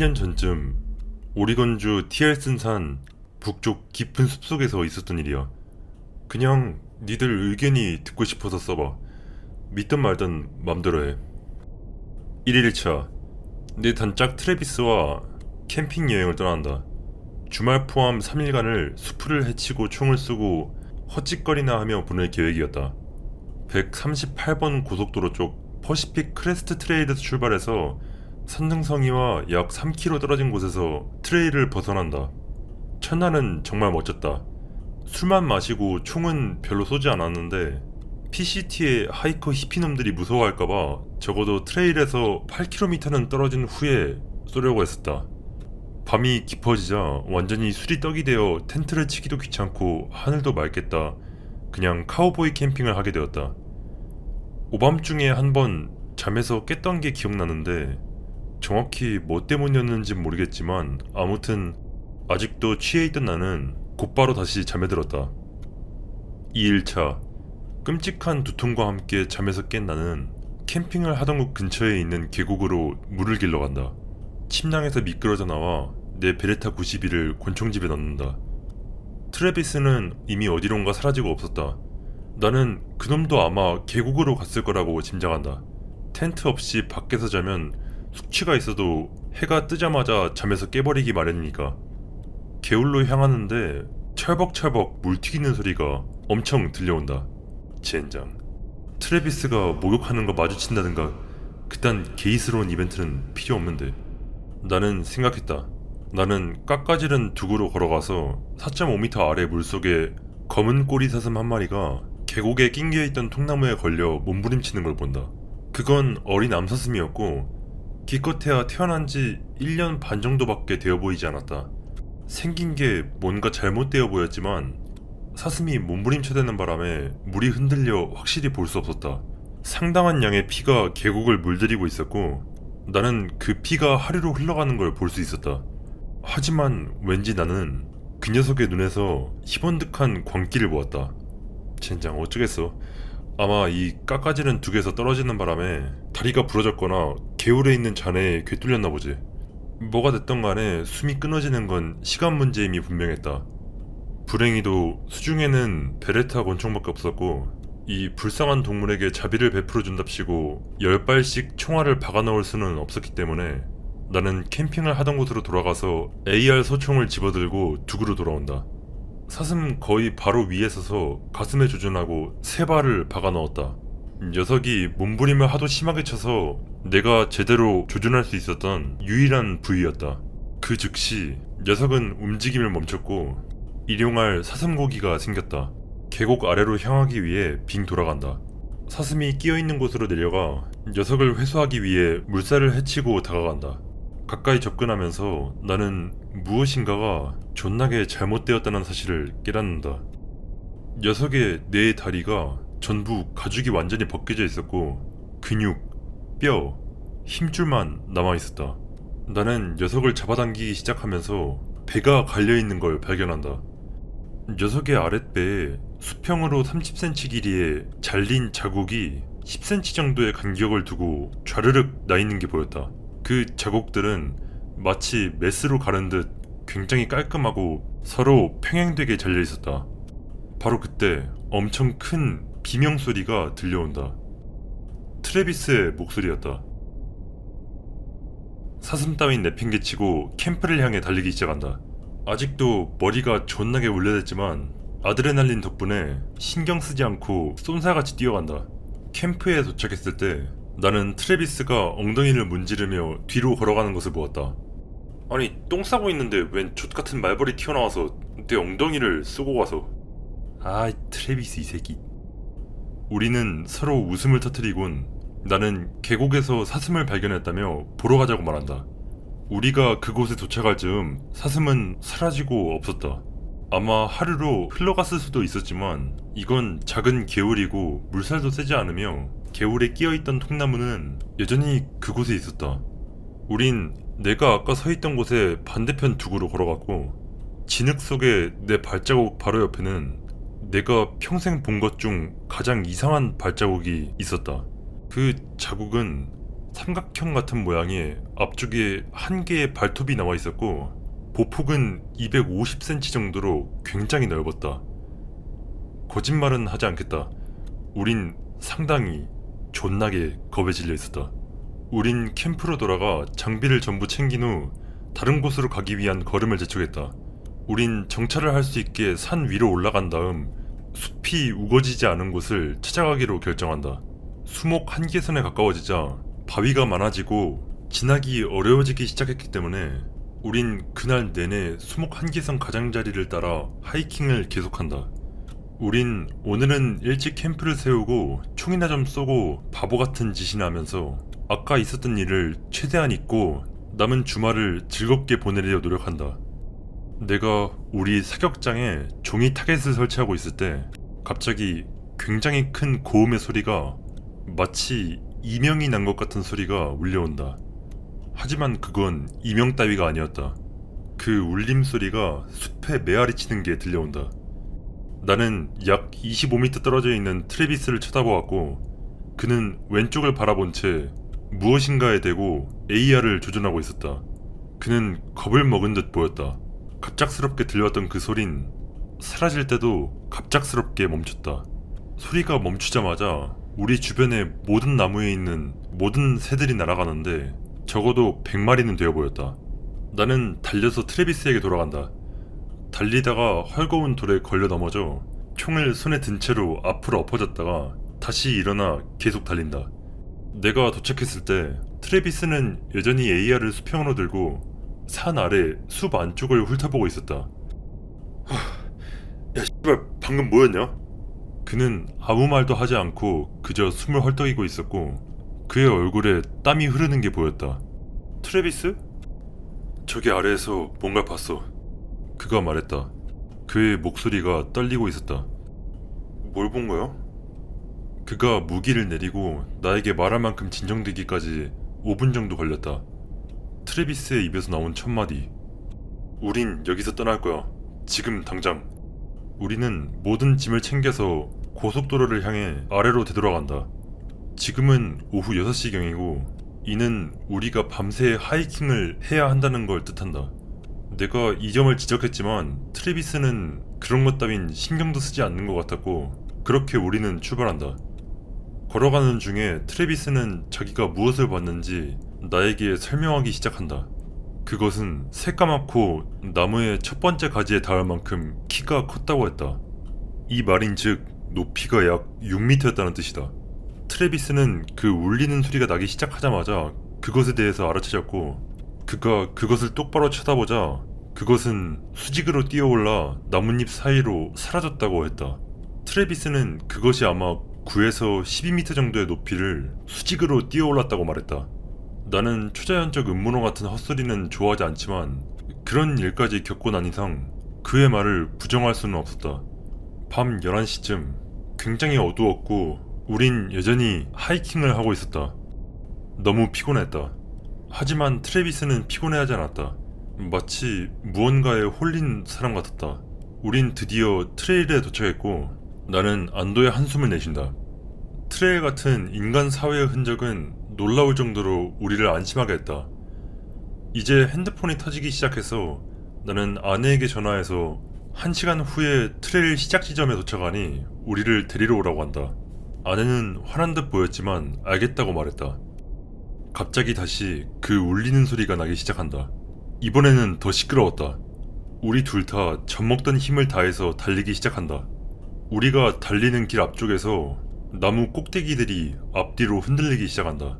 1년 전쯤 오리건주 티엘슨 산 북쪽 깊은 숲속에서 있었던 일이야. 그냥 니들 의견이 듣고 싶어서 써봐. 믿든 말든 맘대로 해. 1일차, 내 단짝 트래비스와 캠핑 여행을 떠난다. 주말 포함 3일간을 수풀을 헤치고 총을 쏘고 헛짓거리나 하며 보낼 계획이었다. 138번 고속도로 쪽 퍼시픽 크레스트 트레일에서 출발해서 산등성이와 약 3km 떨어진 곳에서 트레일을 벗어난다. 첫날은 정말 멋졌다. 술만 마시고 총은 별로 쏘지 않았는데 PCT의 하이커 히피놈들이 무서워할까봐 적어도 트레일에서 8km는 떨어진 후에 쏘려고 했었다. 밤이 깊어지자 완전히 술이 떡이 되어 텐트를 치기도 귀찮고 하늘도 맑겠다. 그냥 카우보이 캠핑을 하게 되었다. 오밤중에 한 번 잠에서 깼던 게 기억나는데 정확히 뭐 때문이었는진 모르겠지만 아무튼 아직도 취해 있던 나는 곧바로 다시 잠에 들었다. 2일차, 끔찍한 두통과 함께 잠에서 깬 나는 캠핑을 하던 곳 근처에 있는 계곡으로 물을 길러 간다. 침낭에서 미끄러져 나와 내 베레타 92를 권총집에 넣는다. 트래비스는 이미 어디론가 사라지고 없었다. 나는 그놈도 아마 계곡으로 갔을 거라고 짐작한다. 텐트 없이 밖에서 자면 숙취가 있어도 해가 뜨자마자 잠에서 깨버리기 마련이니까. 개울로 향하는데 철벅철벅 물 튀기는 소리가 엄청 들려온다. 젠장. 트래비스가 목욕하는 거 마주친다든가 그딴 게이스러운 이벤트는 필요 없는데. 나는 생각했다. 나는 깎아지른 두구로 걸어가서 4.5m 아래 물속에 검은 꼬리 사슴 한 마리가 계곡에 낑겨있던 통나무에 걸려 몸부림치는 걸 본다. 그건 어린 암사슴이었고 기껏해야 태어난 지 1년 반 정도밖에 되어 보이지 않았다. 생긴 게 뭔가 잘못되어 보였지만 사슴이 몸부림쳐대는 바람에 물이 흔들려 확실히 볼 수 없었다. 상당한 양의 피가 계곡을 물들이고 있었고 나는 그 피가 하류로 흘러가는 걸 볼 수 있었다. 하지만 왠지 나는 그 녀석의 눈에서 희번득한 광기를 보았다. 젠장 어쩌겠어. 아마 이 깎아지른 둑에서 떨어지는 바람에 다리가 부러졌거나 개울에 있는 잔해에 꿰뚫렸나 보지. 뭐가 됐던 간에 숨이 끊어지는 건 시간 문제임이 분명했다. 불행히도 수중에는 베레타 권총밖에 없었고 이 불쌍한 동물에게 자비를 베풀어준답시고 10발씩 총알을 박아넣을 수는 없었기 때문에 나는 캠핑을 하던 곳으로 돌아가서 AR 소총을 집어들고 두구로 돌아온다. 사슴 거의 바로 위에 서서 가슴에 조준하고 3발을 박아넣었다. 녀석이 몸부림을 하도 심하게 쳐서 내가 제대로 조준할 수 있었던 유일한 부위였다. 그 즉시 녀석은 움직임을 멈췄고 일용할 사슴 고기가 생겼다. 계곡 아래로 향하기 위해 빙 돌아간다. 사슴이 끼어있는 곳으로 내려가 녀석을 회수하기 위해 물살을 헤치고 다가간다. 가까이 접근하면서 나는 무엇인가가 존나게 잘못되었다는 사실을 깨닫는다. 녀석의 네 다리가 전부 가죽이 완전히 벗겨져 있었고 근육, 뼈, 힘줄만 남아있었다. 나는 녀석을 잡아당기기 시작하면서 배가 갈려있는 걸 발견한다. 녀석의 아랫배에 수평으로 30cm 길이의 잘린 자국이 10cm 정도의 간격을 두고 좌르륵 나있는 게 보였다. 그 자국들은 마치 메스로 가른 듯 굉장히 깔끔하고 서로 평행되게 잘려있었다. 바로 그때 엄청 큰 비명소리가 들려온다. 트래비스의 목소리였다. 사슴 따윈 내팽개치고 캠프를 향해 달리기 시작한다. 아직도 머리가 존나게 울려댔지만 아드레날린 덕분에 신경 쓰지 않고 쏜살같이 뛰어간다. 캠프에 도착했을 때 나는 트래비스가 엉덩이를 문지르며 뒤로 걸어가는 것을 보았다. 아니 똥 싸고 있는데 웬 족같은 말벌이 튀어나와서 내 엉덩이를 쏘고 가서. 아이 트래비스 이 새끼. 우리는 서로 웃음을 터뜨리곤 나는 계곡에서 사슴을 발견했다며 보러 가자고 말한다. 우리가 그곳에 도착할 즈음 사슴은 사라지고 없었다. 아마 하류로 흘러갔을 수도 있었지만 이건 작은 개울이고 물살도 세지 않으며 개울에 끼어있던 통나무는 여전히 그곳에 있었다. 우린 내가 아까 서있던 곳의 반대편 두구로 걸어갔고 진흙 속에 내 발자국 바로 옆에는 내가 평생 본 것 중 가장 이상한 발자국이 있었다. 그 자국은 삼각형 같은 모양의 앞쪽에 한 개의 발톱이 나와 있었고 보폭은 250cm 정도로 굉장히 넓었다. 거짓말은 하지 않겠다. 우린 상당히 존나게 겁에 질려 있었다. 우린 캠프로 돌아가 장비를 전부 챙긴 후 다른 곳으로 가기 위한 걸음을 재촉했다. 우린 정찰을 할 수 있게 산 위로 올라간 다음 숲이 우거지지 않은 곳을 찾아가기로 결정한다. 수목 한계선에 가까워지자 바위가 많아지고 지나기 어려워지기 시작했기 때문에 우린 그날 내내 수목 한계선 가장자리를 따라 하이킹을 계속한다. 우린 오늘은 일찍 캠프를 세우고 총이나 좀 쏘고 바보 같은 짓이나 하면서 아까 있었던 일을 최대한 잊고 남은 주말을 즐겁게 보내려 노력한다. 내가 우리 사격장에 종이 타겟을 설치하고 있을 때 갑자기 굉장히 큰 고음의 소리가 마치 이명이 난 것 같은 소리가 울려온다. 하지만 그건 이명 따위가 아니었다. 그 울림 소리가 숲에 메아리 치는 게 들려온다. 나는 약 25m 떨어져 있는 트래비스를 쳐다보았고 그는 왼쪽을 바라본 채 무엇인가에 대고 AR을 조준하고 있었다. 그는 겁을 먹은 듯 보였다. 갑작스럽게 들려왔던 그 소린 사라질 때도 갑작스럽게 멈췄다. 소리가 멈추자마자 우리 주변의 모든 나무에 있는 모든 새들이 날아가는데 적어도 100마리는 되어 보였다. 나는 달려서 트래비스에게 돌아간다. 달리다가 헐거운 돌에 걸려 넘어져 총을 손에 든 채로 앞으로 엎어졌다가 다시 일어나 계속 달린다. 내가 도착했을 때 트래비스는 여전히 AR을 수평으로 들고 산 아래 숲 안쪽을 훑어보고 있었다. 야 씨발 방금 뭐였냐? 그는 아무 말도 하지 않고 그저 숨을 헐떡이고 있었고 그의 얼굴에 땀이 흐르는 게 보였다. 트래비스? 저기 아래에서 뭔가 봤어. 그가 말했다. 그의 목소리가 떨리고 있었다. 뭘 본 거야? 그가 무기를 내리고 나에게 말할 만큼 진정되기까지 5분 정도 걸렸다. 트래비스의 입에서 나온 첫마디. 우린 여기서 떠날 거야. 지금 당장. 우리는 모든 짐을 챙겨서 고속도로를 향해 아래로 되돌아간다. 지금은 오후 6시경이고 이는 우리가 밤새 하이킹을 해야 한다는 걸 뜻한다. 내가 이 점을 지적했지만 트래비스는 그런 것 따윈 신경도 쓰지 않는 것 같았고 그렇게 우리는 출발한다. 걸어가는 중에 트래비스는 자기가 무엇을 봤는지 나에게 설명하기 시작한다. 그것은 새까맣고 나무의 첫 번째 가지에 닿을 만큼 키가 컸다고 했다. 이 말인즉 높이가 약 6m였다는 뜻이다. 트래비스는 그 울리는 소리가 나기 시작하자마자 그것에 대해서 알아채렸고 그가 그것을 똑바로 쳐다보자 그것은 수직으로 뛰어올라 나뭇잎 사이로 사라졌다고 했다. 트래비스는 그것이 아마 9에서 12m 정도의 높이를 수직으로 뛰어올랐다고 말했다. 나는 초자연적 음모론 같은 헛소리는 좋아하지 않지만 그런 일까지 겪고 난 이상 그의 말을 부정할 수는 없었다. 밤 11시쯤 굉장히 어두웠고 우린 여전히 하이킹을 하고 있었다. 너무 피곤했다. 하지만 트래비스는 피곤해하지 않았다. 마치 무언가에 홀린 사람 같았다. 우린 드디어 트레일에 도착했고 나는 안도의 한숨을 내쉰다. 트레일 같은 인간 사회의 흔적은 놀라울 정도로 우리를 안심하게 했다. 이제 핸드폰이 터지기 시작해서 나는 아내에게 전화해서 1시간 후에 트레일 시작 지점에 도착하니 우리를 데리러 오라고 한다. 아내는 화난 듯 보였지만 알겠다고 말했다. 갑자기 다시 그 울리는 소리가 나기 시작한다. 이번에는 더 시끄러웠다. 우리 둘 다 젖먹던 힘을 다해서 달리기 시작한다. 우리가 달리는 길 앞쪽에서 나무 꼭대기들이 앞뒤로 흔들리기 시작한다.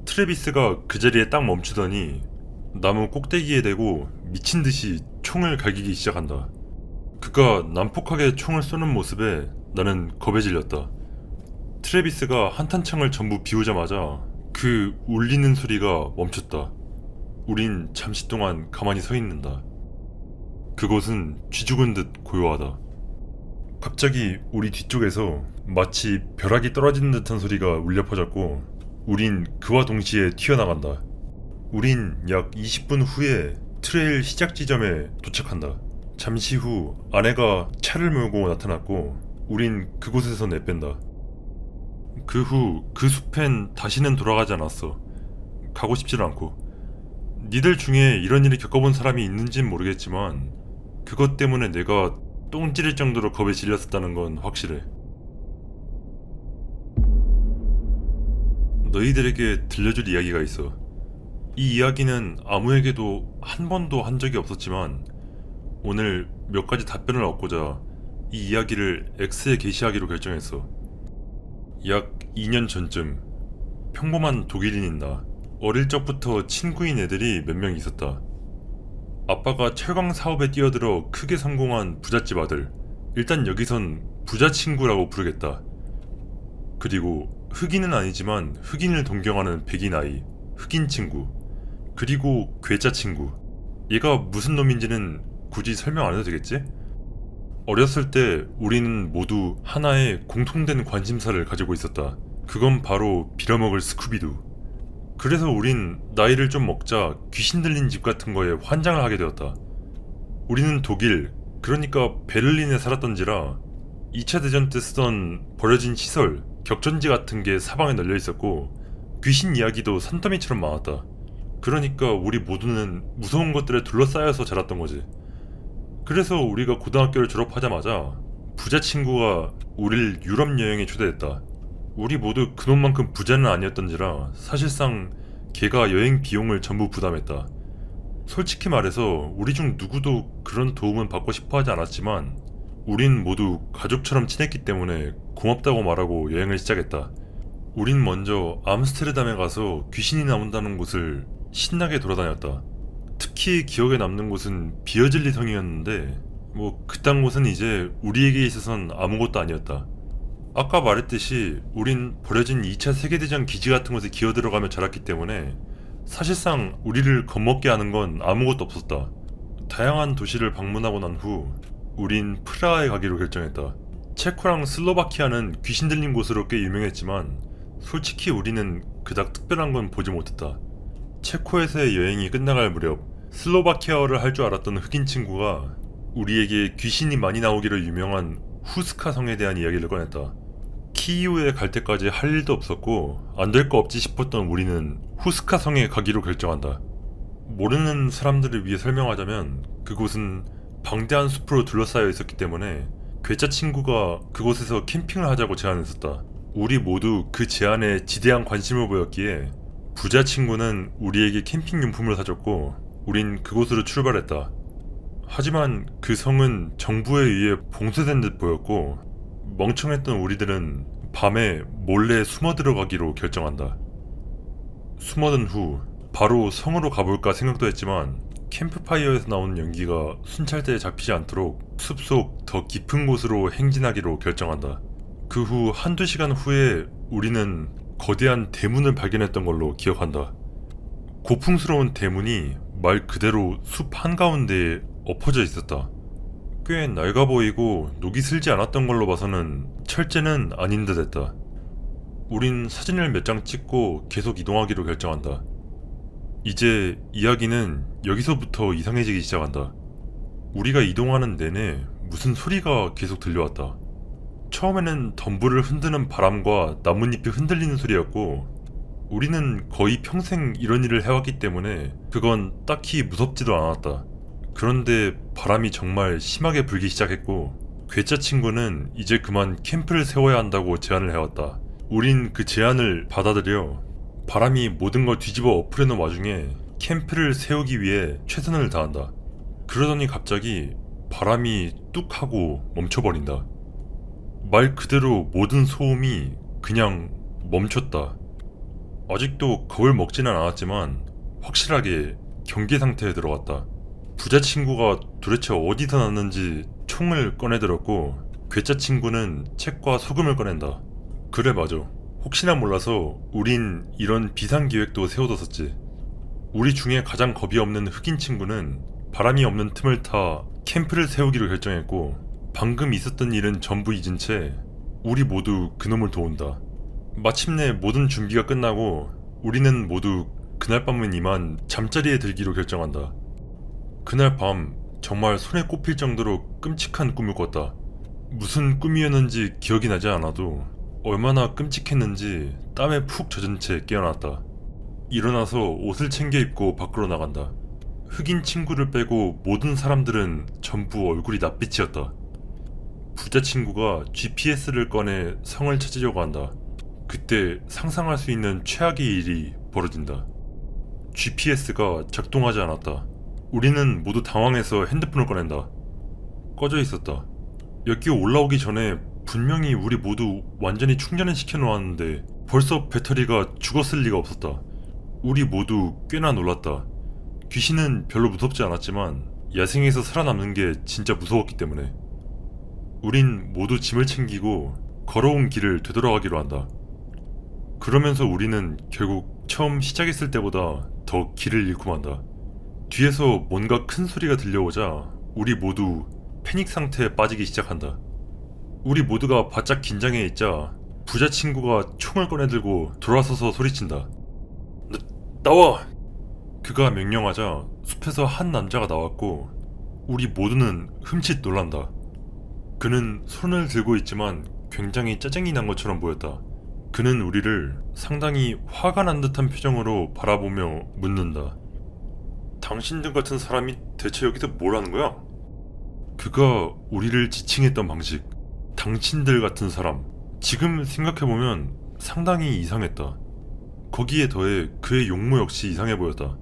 트래비스가 그 자리에 딱 멈추더니 나무 꼭대기에 대고 미친듯이 총을 갈기기 시작한다. 그가 난폭하게 총을 쏘는 모습에 나는 겁에 질렸다. 트래비스가 한탄창을 전부 비우자마자 그 울리는 소리가 멈췄다. 우린 잠시 동안 가만히 서 있는다. 그곳은 쥐죽은 듯 고요하다. 갑자기 우리 뒤쪽에서 마치 벼락이 떨어지는 듯한 소리가 울려 퍼졌고 우린 그와 동시에 튀어나간다. 우린 약 20분 후에 트레일 시작 지점에 도착한다. 잠시 후 아내가 차를 몰고 나타났고 우린 그곳에서 내뺀다. 그 후 그 숲엔 다시는 돌아가지 않았어. 가고 싶지는 않고. 니들 중에 이런 일을 겪어본 사람이 있는진 모르겠지만 그것 때문에 내가 똥 찌릴 정도로 겁에 질렸었다는 건 확실해. 너희들에게 들려줄 이야기가 있어. 이 이야기는 아무에게도 한 번도 한 적이 없었지만 오늘 몇 가지 답변을 얻고자 이 이야기를 X에 게시하기로 결정했어. 약 2년 전쯤 평범한 독일인인 나, 어릴 적부터 친구인 애들이 몇 명 있었다. 아빠가 철강 사업에 뛰어들어 크게 성공한 부잣집 아들. 일단 여기선 부자 친구라고 부르겠다. 그리고 흑인은 아니지만 흑인을 동경하는 백인 아이, 흑인 친구. 그리고 괴짜 친구. 얘가 무슨 놈인지는 굳이 설명 안 해도 되겠지? 어렸을 때 우리는 모두 하나의 공통된 관심사를 가지고 있었다. 그건 바로 빌어먹을 스쿠비두. 그래서 우린 나이를 좀 먹자 귀신 들린 집 같은 거에 환장을 하게 되었다. 우리는 독일, 그러니까 베를린에 살았던지라 2차 대전 때 쓰던 버려진 시설, 격전지 같은 게 사방에 널려 있었고 귀신 이야기도 산더미처럼 많았다. 그러니까 우리 모두는 무서운 것들에 둘러싸여서 자랐던 거지. 그래서 우리가 고등학교를 졸업하자마자 부자 친구가 우릴 유럽 여행에 초대했다. 우리 모두 그놈만큼 부자는 아니었던지라 사실상 걔가 여행 비용을 전부 부담했다. 솔직히 말해서 우리 중 누구도 그런 도움은 받고 싶어 하지 않았지만 우린 모두 가족처럼 친했기 때문에 고맙다고 말하고 여행을 시작했다. 우린 먼저 암스테르담에 가서 귀신이 나온다는 곳을 신나게 돌아다녔다. 특히 기억에 남는 곳은 비어질리 성이었는데 뭐 그딴 곳은 이제 우리에게 있어선 아무것도 아니었다. 아까 말했듯이 우린 버려진 2차 세계대전 기지 같은 곳에 기어들어가며 자랐기 때문에 사실상 우리를 겁먹게 하는 건 아무것도 없었다. 다양한 도시를 방문하고 난 후 우린 프라하에 가기로 결정했다. 체코랑 슬로바키아는 귀신 들린 곳으로 꽤 유명했지만 솔직히 우리는 그닥 특별한 건 보지 못했다. 체코에서의 여행이 끝나갈 무렵 슬로바키아어를 할 줄 알았던 흑인 친구가 우리에게 귀신이 많이 나오기로 유명한 후스카 성에 대한 이야기를 꺼냈다. 키이우에 갈 때까지 할 일도 없었고 안 될 거 없지 싶었던 우리는 후스카 성에 가기로 결정한다. 모르는 사람들을 위해 설명하자면 그곳은 방대한 숲으로 둘러싸여 있었기 때문에 괴짜 친구가 그곳에서 캠핑을 하자고 제안했었다. 우리 모두 그 제안에 지대한 관심을 보였기에 부자 친구는 우리에게 캠핑 용품을 사줬고 우린 그곳으로 출발했다. 하지만 그 성은 정부에 의해 봉쇄된 듯 보였고 멍청했던 우리들은 밤에 몰래 숨어 들어가기로 결정한다. 숨어든 후 바로 성으로 가볼까 생각도 했지만 캠프파이어에서 나온 연기가 순찰대에 잡히지 않도록 숲속 더 깊은 곳으로 행진하기로 결정한다. 그 후 한두 시간 후에 우리는 거대한 대문을 발견했던 걸로 기억한다. 고풍스러운 대문이 말 그대로 숲 한가운데에 엎어져 있었다. 꽤 낡아 보이고 녹이 슬지 않았던 걸로 봐서는 철제는 아닌 듯 했다. 우린 사진을 몇 장 찍고 계속 이동하기로 결정한다. 이제 이야기는 여기서부터 이상해지기 시작한다. 우리가 이동하는 내내 무슨 소리가 계속 들려왔다. 처음에는 덤불을 흔드는 바람과 나뭇잎이 흔들리는 소리였고 우리는 거의 평생 이런 일을 해왔기 때문에 그건 딱히 무섭지도 않았다. 그런데 바람이 정말 심하게 불기 시작했고 괴짜 친구는 이제 그만 캠프를 세워야 한다고 제안을 해왔다. 우린 그 제안을 받아들여 바람이 모든 걸 뒤집어 엎으려는 와중에 캠프를 세우기 위해 최선을 다한다. 그러더니 갑자기 바람이 뚝 하고 멈춰버린다. 말 그대로 모든 소음이 그냥 멈췄다. 아직도 겁을 먹지는 않았지만 확실하게 경계 상태에 들어갔다. 부자 친구가 도대체 어디서 났는지 총을 꺼내들었고 괴짜 친구는 책과 소금을 꺼낸다. 그래 맞아. 혹시나 몰라서 우린 이런 비상기획도 세워뒀었지. 우리 중에 가장 겁이 없는 흑인 친구는 바람이 없는 틈을 타 캠프를 세우기로 결정했고 방금 있었던 일은 전부 잊은 채 우리 모두 그놈을 도운다. 마침내 모든 준비가 끝나고 우리는 모두 그날 밤은 이만 잠자리에 들기로 결정한다. 그날 밤 정말 손에 꼽힐 정도로 끔찍한 꿈을 꿨다. 무슨 꿈이었는지 기억이 나지 않아도 얼마나 끔찍했는지 땀에 푹 젖은 채 깨어났다. 일어나서 옷을 챙겨 입고 밖으로 나간다. 흑인 친구를 빼고 모든 사람들은 전부 얼굴이 낯빛이었다. 부자 친구가 GPS를 꺼내 성을 찾으려고 한다. 그때 상상할 수 있는 최악의 일이 벌어진다. GPS가 작동하지 않았다. 우리는 모두 당황해서 핸드폰을 꺼낸다. 꺼져 있었다. 여기 올라오기 전에 분명히 우리 모두 완전히 충전을 시켜놓았는데 벌써 배터리가 죽었을 리가 없었다. 우리 모두 꽤나 놀랐다. 귀신은 별로 무섭지 않았지만 야생에서 살아남는 게 진짜 무서웠기 때문에. 우린 모두 짐을 챙기고 걸어온 길을 되돌아가기로 한다. 그러면서 우리는 결국 처음 시작했을 때보다 더 길을 잃고 만다. 뒤에서 뭔가 큰 소리가 들려오자 우리 모두 패닉 상태에 빠지기 시작한다. 우리 모두가 바짝 긴장해 있자 부자 친구가 총을 꺼내들고 돌아서서 소리친다. 나와! 그가 명령하자 숲에서 한 남자가 나왔고 우리 모두는 흠칫 놀란다. 그는 손을 들고 있지만 굉장히 짜증이 난 것처럼 보였다. 그는 우리를 상당히 화가 난 듯한 표정으로 바라보며 묻는다. 당신들 같은 사람이 대체 여기서 뭘 하는 거야? 그가 우리를 지칭했던 방식, 당신들 같은 사람, 지금 생각해보면 상당히 이상했다. 거기에 더해 그의 용모 역시 이상해 보였다.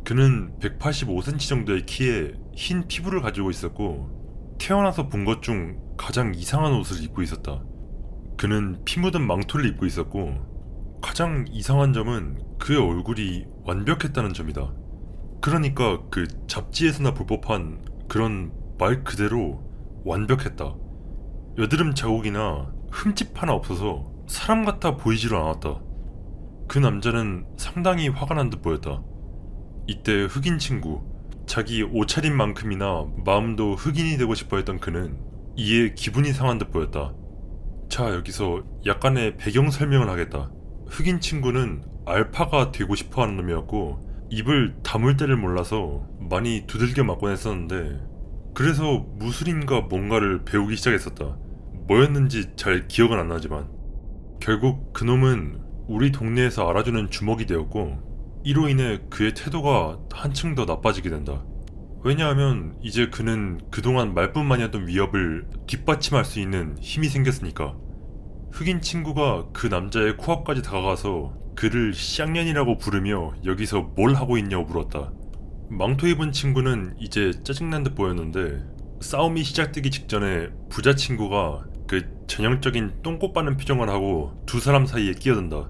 그는 185cm 정도의 키에 흰 피부를 가지고 있었고 태어나서 본 것 중 가장 이상한 옷을 입고 있었다. 그는 피 묻은 망토를 입고 있었고 가장 이상한 점은 그의 얼굴이 완벽했다는 점이다. 그러니까 그 잡지에서나 볼 법한 그런 말 그대로 완벽했다. 여드름 자국이나 흠집 하나 없어서 사람 같아 보이지를 않았다. 그 남자는 상당히 화가 난 듯 보였다. 이때 흑인 친구, 자기 옷차림만큼이나 마음도 흑인이 되고 싶어 했던 그는 이에 기분이 상한 듯 보였다. 자, 여기서 약간의 배경 설명을 하겠다. 흑인 친구는 알파가 되고 싶어 하는 놈이었고 입을 다물 때를 몰라서 많이 두들겨 맞곤 했었는데 그래서 무술인가 뭔가를 배우기 시작했었다. 뭐였는지 잘 기억은 안 나지만 결국 그놈은 우리 동네에서 알아주는 주먹이 되었고 이로 인해 그의 태도가 한층 더 나빠지게 된다. 왜냐하면 이제 그는 그동안 말뿐만이었던 위협을 뒷받침할 수 있는 힘이 생겼으니까. 흑인 친구가 그 남자의 코앞까지 다가가서 그를 쌍년이라고 부르며 여기서 뭘 하고 있냐고 물었다. 망토 입은 친구는 이제 짜증난 듯 보였는데 싸움이 시작되기 직전에 부자 친구가 그 전형적인 똥꼬 빠는 표정을 하고 두 사람 사이에 끼어든다.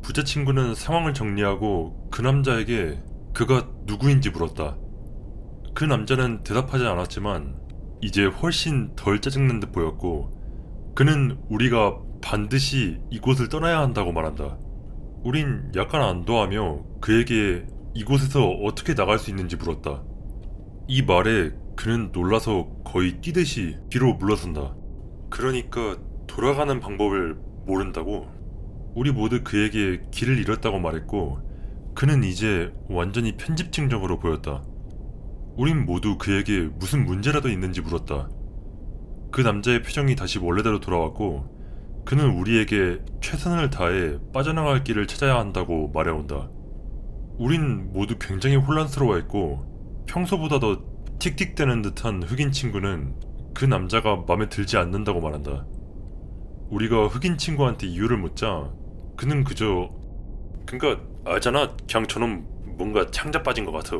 부자 친구는 상황을 정리하고 그 남자에게 그가 누구인지 물었다. 그 남자는 대답하지 않았지만 이제 훨씬 덜 짜증난 듯 보였고 그는 우리가 반드시 이곳을 떠나야 한다고 말한다. 우린 약간 안도하며 그에게 이곳에서 어떻게 나갈 수 있는지 물었다. 이 말에 그는 놀라서 거의 뛰듯이 뒤로 물러선다. 그러니까 돌아가는 방법을 모른다고? 우리 모두 그에게 길을 잃었다고 말했고 그는 이제 완전히 편집증적으로 보였다. 우린 모두 그에게 무슨 문제라도 있는지 물었다. 그 남자의 표정이 다시 원래대로 돌아왔고 그는 우리에게 최선을 다해 빠져나갈 길을 찾아야 한다고 말해온다. 우린 모두 굉장히 혼란스러워했고 평소보다 더 틱틱대는 듯한 흑인 친구는 그 남자가 마음에 들지 않는다고 말한다. 우리가 흑인 친구한테 이유를 묻자 그는 그저 그니까 알잖아, 그냥 저놈 뭔가 창자 빠진 것 같아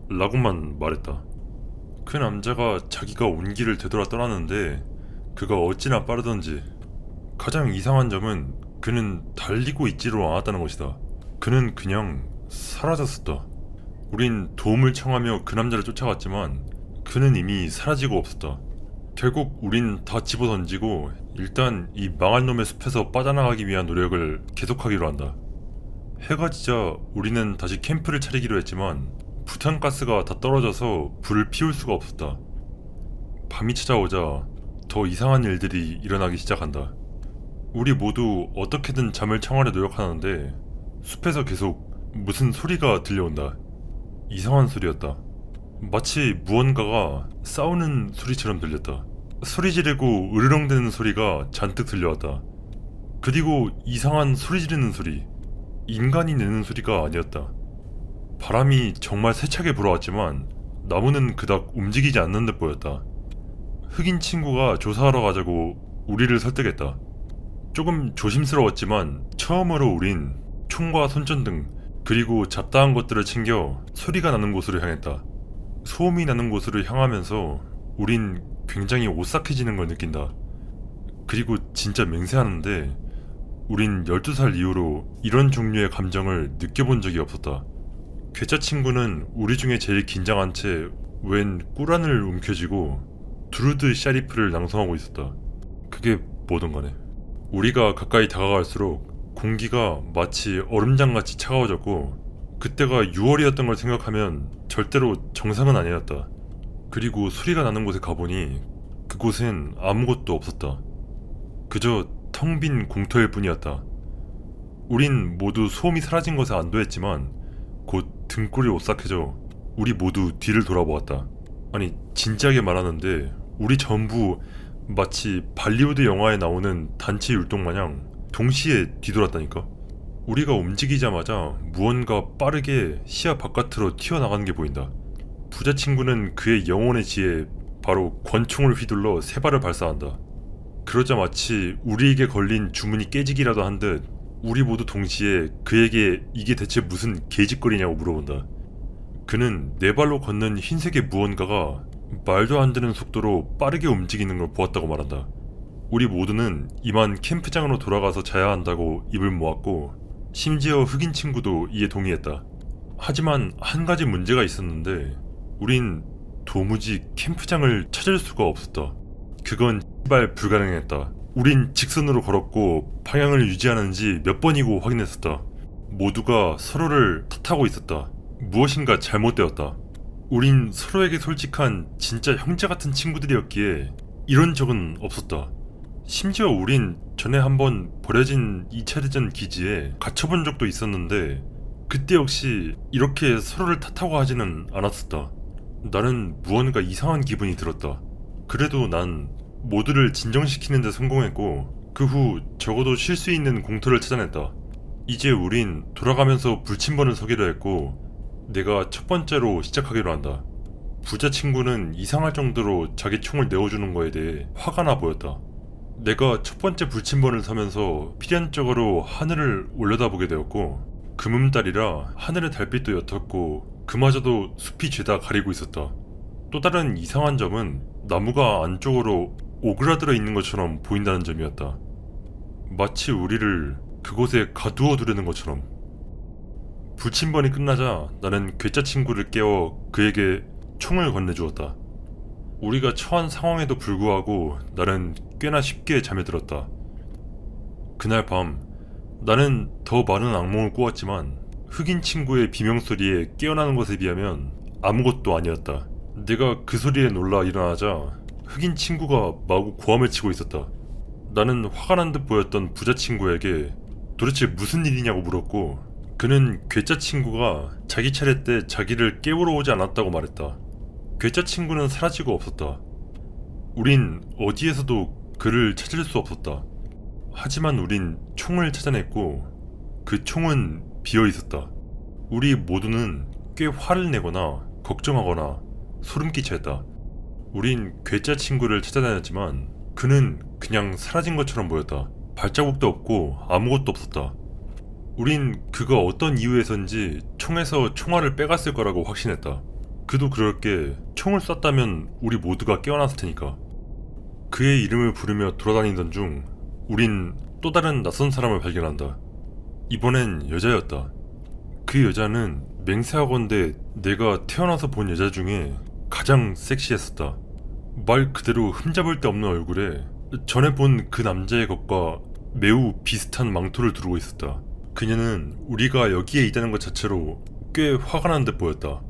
라고만 말했다. 그 남자가 자기가 온 길을 되돌아 떠났는데 그가 어찌나 빠르던지 가장 이상한 점은 그는 달리고 있지를 않았다는 것이다. 그는 그냥 사라졌었다. 우린 도움을 청하며 그 남자를 쫓아갔지만 그는 이미 사라지고 없었다. 결국 우린 다 집어던지고 일단 이 망할 놈의 숲에서 빠져나가기 위한 노력을 계속하기로 한다. 해가 지자 우리는 다시 캠프를 차리기로 했지만 부탄가스가 다 떨어져서 불을 피울 수가 없었다. 밤이 찾아오자 더 이상한 일들이 일어나기 시작한다. 우리 모두 어떻게든 잠을 청하려 노력하는데 숲에서 계속 무슨 소리가 들려온다. 이상한 소리였다. 마치 무언가가 싸우는 소리처럼 들렸다. 소리 지르고 으르렁대는 소리가 잔뜩 들려왔다. 그리고 이상한 소리 지르는 소리. 인간이 내는 소리가 아니었다. 바람이 정말 세차게 불어왔지만 나무는 그닥 움직이지 않는 듯 보였다. 흑인 친구가 조사하러 가자고 우리를 설득했다. 조금 조심스러웠지만 처음으로 우린 총과 손전등 그리고 잡다한 것들을 챙겨 소리가 나는 곳으로 향했다. 소음이 나는 곳으로 향하면서 우린 굉장히 오싹해지는 걸 느낀다. 그리고 진짜 맹세하는데 우린 12살 이후로 이런 종류의 감정을 느껴본 적이 없었다. 괴짜 친구는 우리 중에 제일 긴장한 채 웬 꾸란을 움켜쥐고 두루드 샤리프를 낭송하고 있었다. 그게 뭐든 간에 우리가 가까이 다가갈수록 공기가 마치 얼음장같이 차가워졌고 그때가 6월이었던 걸 생각하면 절대로 정상은 아니었다. 그리고 소리가 나는 곳에 가보니 그곳엔 아무것도 없었다. 그저 텅 빈 공터일 뿐이었다. 우린 모두 소음이 사라진 것에 안도했지만 곧 등골이 오싹해져 우리 모두 뒤를 돌아보았다. 아니 진지하게 말하는데 우리 전부 마치 발리우드 영화에 나오는 단체 율동 마냥 동시에 뒤돌았다니까. 우리가 움직이자마자 무언가 빠르게 시야 바깥으로 튀어나가는 게 보인다. 부자 친구는 그의 영혼의 지혜 바로 권총을 휘둘러 세 발을 발사한다. 그러자 마치 우리에게 걸린 주문이 깨지기라도 한 듯 우리 모두 동시에 그에게 이게 대체 무슨 개짓거리냐고 물어본다. 그는 네 발로 걷는 흰색의 무언가가 말도 안 되는 속도로 빠르게 움직이는 걸 보았다고 말한다. 우리 모두는 이만 캠프장으로 돌아가서 자야 한다고 입을 모았고 심지어 흑인 친구도 이에 동의했다. 하지만 한 가지 문제가 있었는데 우린 도무지 캠프장을 찾을 수가 없었다. 그건 X발 불가능했다. 우린 직선으로 걸었고 방향을 유지하는지 몇 번이고 확인했었다. 모두가 서로를 탓하고 있었다. 무엇인가 잘못되었다. 우린 서로에게 솔직한 진짜 형제같은 친구들이었기에 이런 적은 없었다. 심지어 우린 전에 한번 버려진 2차 대전 기지에 갇혀본 적도 있었는데 그때 역시 이렇게 서로를 탓하고 하지는 않았었다. 나는 무언가 이상한 기분이 들었다. 그래도 난 모두를 진정시키는 데 성공했고 그 후 적어도 쉴 수 있는 공터를 찾아냈다. 이제 우린 돌아가면서 불침번을 서기로 했고 내가 첫 번째로 시작하기로 한다. 부자 친구는 이상할 정도로 자기 총을 내어주는 거에 대해 화가 나 보였다. 내가 첫 번째 불침번을 서면서 필연적으로 하늘을 올려다보게 되었고 금음달이라 하늘의 달빛도 옅었고 그마저도 숲이 죄다 가리고 있었다. 또 다른 이상한 점은 나무가 안쪽으로 오그라들어 있는 것처럼 보인다는 점이었다. 마치 우리를 그곳에 가두어 두려는 것처럼. 불침번이 끝나자 나는 괴짜 친구를 깨워 그에게 총을 건네주었다. 우리가 처한 상황에도 불구하고 나는 꽤나 쉽게 잠에 들었다. 그날 밤 나는 더 많은 악몽을 꾸었지만 흑인 친구의 비명소리에 깨어나는 것에 비하면 아무것도 아니었다. 내가 그 소리에 놀라 일어나자 흑인 친구가 마구 고함을 치고 있었다. 나는 화가 난 듯 보였던 부자 친구에게 도대체 무슨 일이냐고 물었고 그는 괴짜 친구가 자기 차례 때 자기를 깨우러 오지 않았다고 말했다. 괴짜 친구는 사라지고 없었다. 우린 어디에서도 그를 찾을 수 없었다. 하지만 우린 총을 찾아냈고 그 총은 비어 있었다. 우리 모두는 꽤 화를 내거나 걱정하거나 소름 끼쳤다. 우린 괴짜 친구를 찾아다녔지만 그는 그냥 사라진 것처럼 보였다. 발자국도 없고 아무것도 없었다. 우린 그가 어떤 이유에선지 총에서 총알을 빼갔을 거라고 확신했다. 그도 그럴 게 총을 쐈다면 우리 모두가 깨어났을 테니까. 그의 이름을 부르며 돌아다니던 중 우린 또 다른 낯선 사람을 발견한다. 이번엔 여자였다. 그 여자는 맹세하건대 내가 태어나서 본 여자 중에 가장 섹시했었다. 말 그대로 흠잡을 데 없는 얼굴에 전에 본 그 남자의 것과 매우 비슷한 망토를 두르고 있었다. 그녀는 우리가 여기에 있다는 것 자체로 꽤 화가 난 듯 보였다.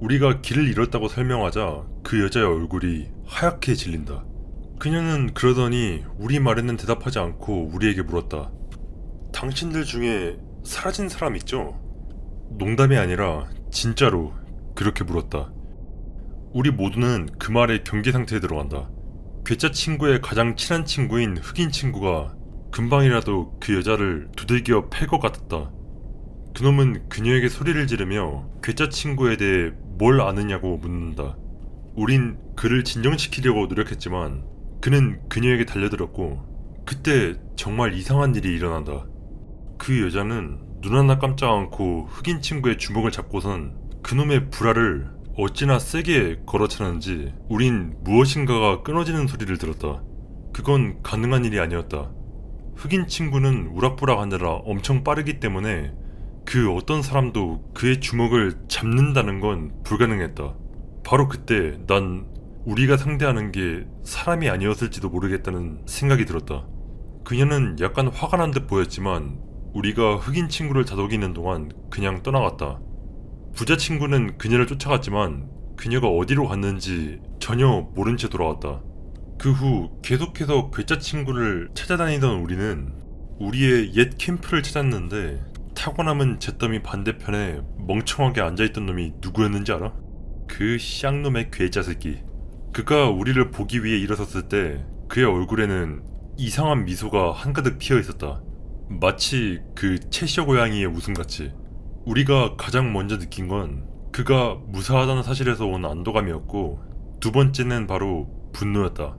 우리가 길을 잃었다고 설명하자 그 여자의 얼굴이 하얗게 질린다. 그녀는 그러더니 우리 말에는 대답하지 않고 우리에게 물었다. 당신들 중에 사라진 사람 있죠? 농담이 아니라 진짜로 그렇게 물었다. 우리 모두는 그 말에 경계 상태에 들어간다. 괴짜 친구의 가장 친한 친구인 흑인 친구가 금방이라도 그 여자를 두들겨 팰 것 같았다. 그놈은 그녀에게 소리를 지르며 괴짜 친구에 대해 뭘 아느냐고 묻는다. 우린 그를 진정시키려고 노력했지만 그는 그녀에게 달려들었고 그때 정말 이상한 일이 일어난다. 그 여자는 눈 하나 깜짝 않고 흑인 친구의 주먹을 잡고선 그놈의 불알을 어찌나 세게 걸어차는지 우린 무엇인가가 끊어지는 소리를 들었다. 그건 가능한 일이 아니었다. 흑인 친구는 우락부락하느라 엄청 빠르기 때문에 그 어떤 사람도 그의 주먹을 잡는다는 건 불가능했다. 바로 그때 난 우리가 상대하는 게 사람이 아니었을지도 모르겠다는 생각이 들었다. 그녀는 약간 화가 난 듯 보였지만 우리가 흑인 친구를 다독이는 동안 그냥 떠나갔다. 부자 친구는 그녀를 쫓아갔지만 그녀가 어디로 갔는지 전혀 모른 채 돌아왔다. 그 후 계속해서 괴짜 친구를 찾아다니던 우리는 우리의 옛 캠프를 찾았는데 타고 남은 잿더미 반대편에 멍청하게 앉아있던 놈이 누구였는지 알아? 그 쌍놈의 괴짜 새끼. 그가 우리를 보기 위해 일어섰을 때 그의 얼굴에는 이상한 미소가 한가득 피어있었다. 마치 그 채셔 고양이의 웃음같이. 우리가 가장 먼저 느낀 건 그가 무사하다는 사실에서 온 안도감이었고 두 번째는 바로 분노였다.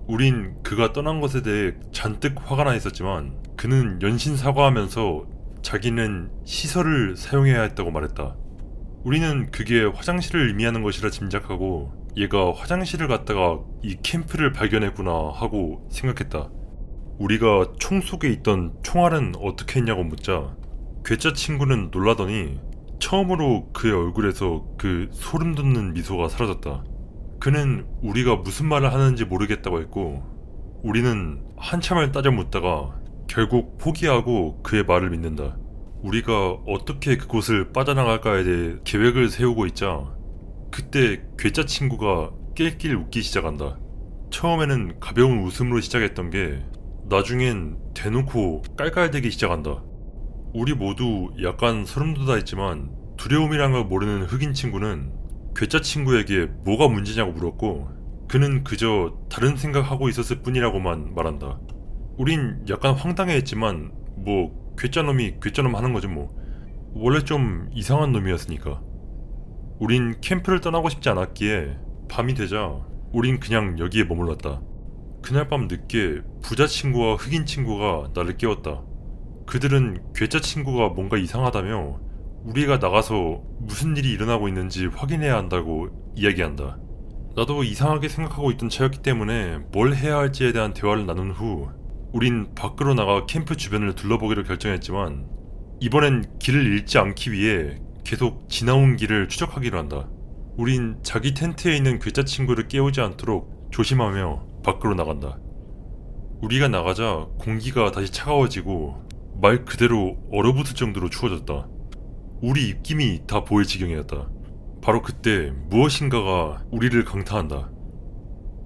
우린 그가 떠난 것에 대해 잔뜩 화가 나 있었지만 그는 연신 사과하면서 자기는 시설을 사용해야 했다고 말했다. 우리는 그게 화장실을 의미하는 것이라 짐작하고 얘가 화장실을 갔다가 이 캠프를 발견했구나 하고 생각했다. 우리가 총 속에 있던 총알은 어떻게 했냐고 묻자 괴짜 친구는 놀라더니 처음으로 그의 얼굴에서 그 소름 돋는 미소가 사라졌다. 그는 우리가 무슨 말을 하는지 모르겠다고 했고 우리는 한참을 따져 묻다가 결국 포기하고 그의 말을 믿는다. 우리가 어떻게 그곳을 빠져나갈까에 대해 계획을 세우고 있자 그때 괴짜 친구가 낄낄 웃기 시작한다. 처음에는 가벼운 웃음으로 시작했던 게 나중엔 대놓고 깔깔대기 시작한다. 우리 모두 약간 소름 돋아 있지만 두려움이란 걸 모르는 흑인 친구는 괴짜 친구에게 뭐가 문제냐고 물었고 그는 그저 다른 생각하고 있었을 뿐이라고만 말한다. 우린 약간 황당해했지만 뭐 괴짜놈이 괴짜놈 하는 거지 뭐. 원래 좀 이상한 놈이었으니까. 우린 캠프를 떠나고 싶지 않았기에 밤이 되자 우린 그냥 여기에 머물렀다. 그날 밤 늦게 부자 친구와 흑인 친구가 나를 깨웠다. 그들은 괴짜 친구가 뭔가 이상하다며 우리가 나가서 무슨 일이 일어나고 있는지 확인해야 한다고 이야기한다. 나도 이상하게 생각하고 있던 차였기 때문에 뭘 해야 할지에 대한 대화를 나눈 후 우린 밖으로 나가 캠프 주변을 둘러보기로 결정했지만 이번엔 길을 잃지 않기 위해 계속 지나온 길을 추적하기로 한다. 우린 자기 텐트에 있는 괴짜 친구를 깨우지 않도록 조심하며 밖으로 나간다. 우리가 나가자 공기가 다시 차가워지고 말 그대로 얼어붙을 정도로 추워졌다. 우리 입김이 다 보일 지경이었다. 바로 그때 무엇인가가 우리를 강타한다.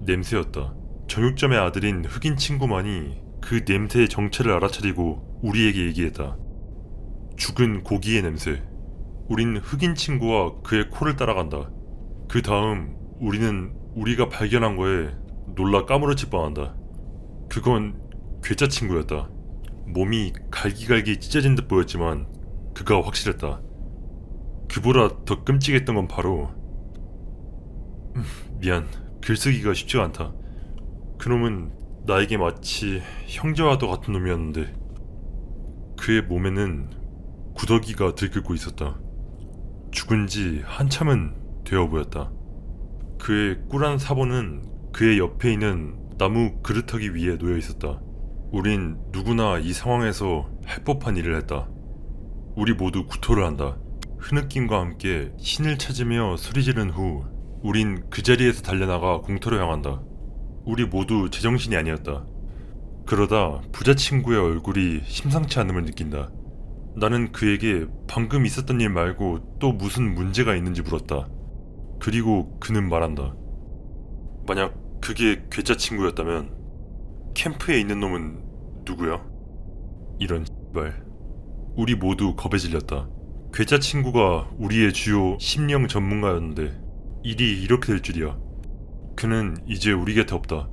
냄새였다. 정육점의 아들인 흑인 친구만이 그 냄새의 정체를 알아차리고 우리에게 얘기했다. 죽은 고기의 냄새. 우린 흑인 친구와 그의 코를 따라간다. 그 다음 우리는 우리가 발견한 거에 놀라 까무러칠 뻔한다. 그건 괴짜 친구였다. 몸이 갈기갈기 찢어진 듯 보였지만 그가 확실했다. 그보다 더 끔찍했던 건 바로 미안, 글쓰기가 쉽지가 않다. 그놈은 나에게 마치 형제와도 같은 놈이었는데 그의 몸에는 구더기가 들끓고 있었다. 죽은 지 한참은 되어 보였다. 그의 꿀한 사본은 그의 옆에 있는 나무 그루터기 위에 놓여 있었다. 우린 누구나 이 상황에서 할 법한 일을 했다. 우리 모두 구토를 한다. 흐느낌과 함께 신을 찾으며 소리지른 후 우린 그 자리에서 달려나가 공터로 향한다. 우리 모두 제정신이 아니었다. 그러다 부자 친구의 얼굴이 심상치 않음을 느낀다. 나는 그에게 방금 있었던 일 말고 또 무슨 문제가 있는지 물었다. 그리고 그는 말한다. 만약 그게 괴짜 친구였다면 캠프에 있는 놈은 누구야? 이런 X발. 우리 모두 겁에 질렸다. 괴짜 친구가 우리의 주요 심령 전문가였는데 일이 이렇게 될 줄이야. 그는 이제 우리 곁에 없다.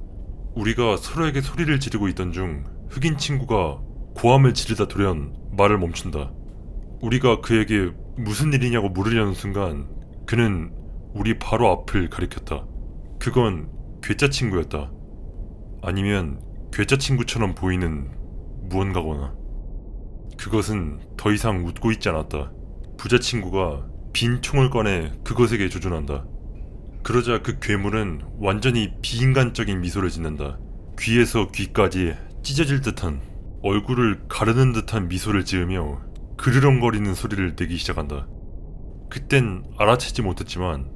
우리가 서로에게 소리를 지르고 있던 중 흑인 친구가 고함을 지르다 돌연 말을 멈춘다. 우리가 그에게 무슨 일이냐고 물으려는 순간 그는 우리 바로 앞을 가리켰다. 그건 괴짜 친구였다. 아니면 괴짜 친구처럼 보이는 무언가거나. 그것은 더 이상 웃고 있지 않았다. 부자 친구가 빈 총을 꺼내 그것에게 조준한다. 그러자 그 괴물은 완전히 비인간적인 미소를 짓는다. 귀에서 귀까지 찢어질 듯한, 얼굴을 가르는 듯한 미소를 지으며 그르렁거리는 소리를 내기 시작한다. 그땐 알아채지 못했지만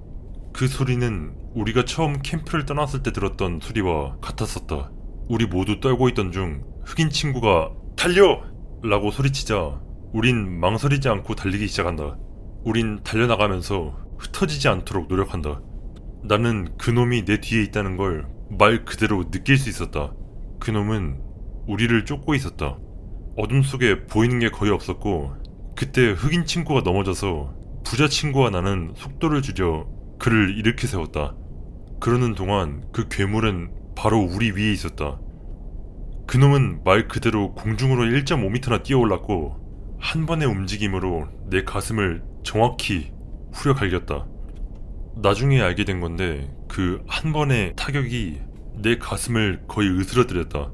그 소리는 우리가 처음 캠프를 떠났을 때 들었던 소리와 같았었다. 우리 모두 떨고 있던 중 흑인 친구가 달려! 라고 소리치자 우린 망설이지 않고 달리기 시작한다. 우린 달려나가면서 흩어지지 않도록 노력한다. 나는 그놈이 내 뒤에 있다는 걸 말 그대로 느낄 수 있었다. 그놈은 우리를 쫓고 있었다. 어둠 속에 보이는 게 거의 없었고 그때 흑인 친구가 넘어져서 부자 친구와 나는 속도를 줄여 그를 일으켜 세웠다. 그러는 동안 그 괴물은 바로 우리 위에 있었다. 그놈은 말 그대로 공중으로 1.5m나 뛰어올랐고 한 번의 움직임으로 내 가슴을 정확히 후려갈겼다. 나중에 알게 된 건데 그 한 번의 타격이 내 가슴을 거의 으스러뜨렸다.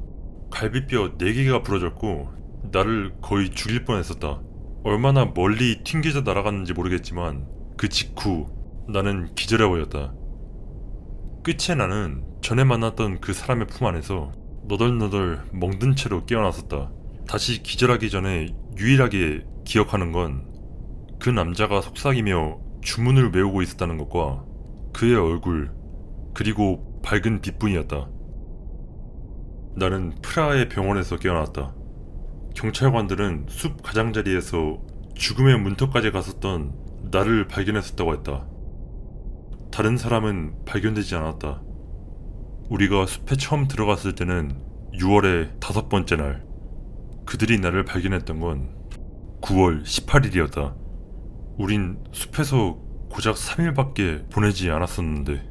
갈비뼈 4개가 부러졌고 나를 거의 죽일 뻔했었다. 얼마나 멀리 튕겨져 날아갔는지 모르겠지만 그 직후 나는 기절해버렸다. 끝에 나는 전에 만났던 그 사람의 품 안에서 너덜너덜 멍든 채로 깨어났었다. 다시 기절하기 전에 유일하게 기억하는 건 그 남자가 속삭이며 주문을 외우고 있었다는 것과 그의 얼굴, 그리고 밝은 빛뿐이었다. 나는 프라하의 병원에서 깨어났다. 경찰관들은 숲 가장자리에서 죽음의 문턱까지 갔었던 나를 발견했었다고 했다. 다른 사람은 발견되지 않았다. 우리가 숲에 처음 들어갔을 때는 6월의 5번째 날, 그들이 나를 발견했던 건 9월 18일이었다. 우린 숲에서 고작 3일밖에 보내지 않았었는데